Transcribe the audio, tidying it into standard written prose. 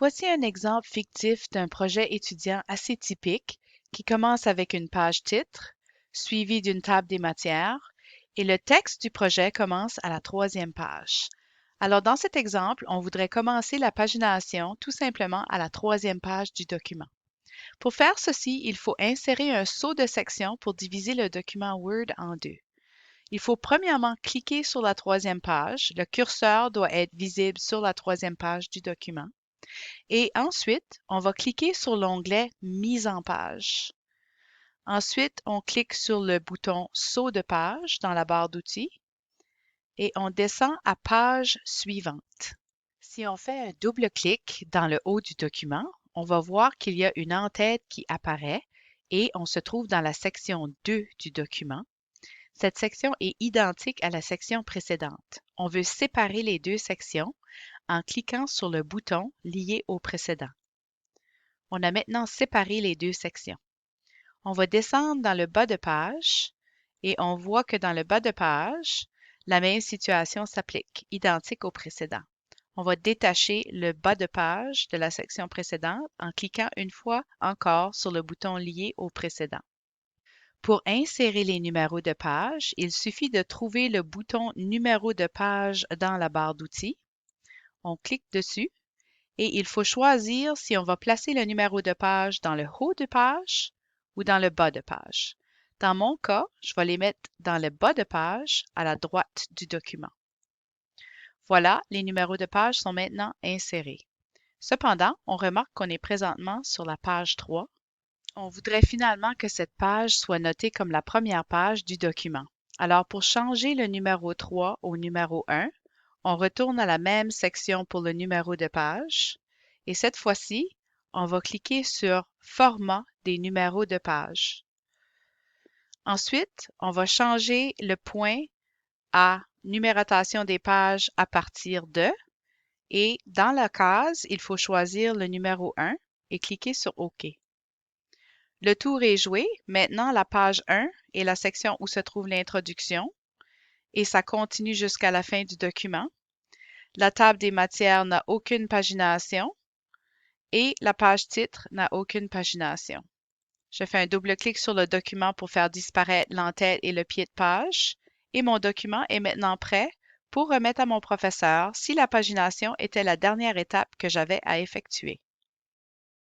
Voici un exemple fictif d'un projet étudiant assez typique qui commence avec une page titre, suivie d'une table des matières, et le texte du projet commence à la troisième page. Alors, dans cet exemple, on voudrait commencer la pagination tout simplement à la troisième page du document. Pour faire ceci, il faut insérer un saut de section pour diviser le document Word en deux. Il faut premièrement cliquer sur la troisième page. Le curseur doit être visible sur la troisième page du document. Et ensuite, on va cliquer sur l'onglet Mise en page. Ensuite, on clique sur le bouton Saut de page dans la barre d'outils et on descend à Page suivante. Si on fait un double-clic dans le haut du document, on va voir qu'il y a une en-tête qui apparaît et on se trouve dans la section 2 du document. Cette section est identique à la section précédente. On veut séparer les deux sections en cliquant sur le bouton lié au précédent. On a maintenant séparé les deux sections. On va descendre dans le bas de page et on voit que dans le bas de page, la même situation s'applique, identique au précédent. On va détacher le bas de page de la section précédente en cliquant une fois encore sur le bouton lié au précédent. Pour insérer les numéros de page, il suffit de trouver le bouton Numéro de page dans la barre d'outils. On clique dessus et il faut choisir si on va placer le numéro de page dans le haut de page ou dans le bas de page. Dans mon cas, je vais les mettre dans le bas de page à la droite du document. Voilà, les numéros de page sont maintenant insérés. Cependant, on remarque qu'on est présentement sur la page 3. On voudrait finalement que cette page soit notée comme la première page du document. Alors, pour changer le numéro 3 au numéro 1, on retourne à la même section pour le numéro de page et cette fois-ci, on va cliquer sur Format des numéros de page. Ensuite, on va changer le point à Numérotation des pages à partir de et dans la case, il faut choisir le numéro 1 et cliquer sur OK. Le tour est joué. Maintenant, la page 1 est la section où se trouve l'introduction et ça continue jusqu'à la fin du document. La table des matières n'a aucune pagination et la page titre n'a aucune pagination. Je fais un double-clic sur le document pour faire disparaître l'entête et le pied de page et mon document est maintenant prêt pour remettre à mon professeur si la pagination était la dernière étape que j'avais à effectuer.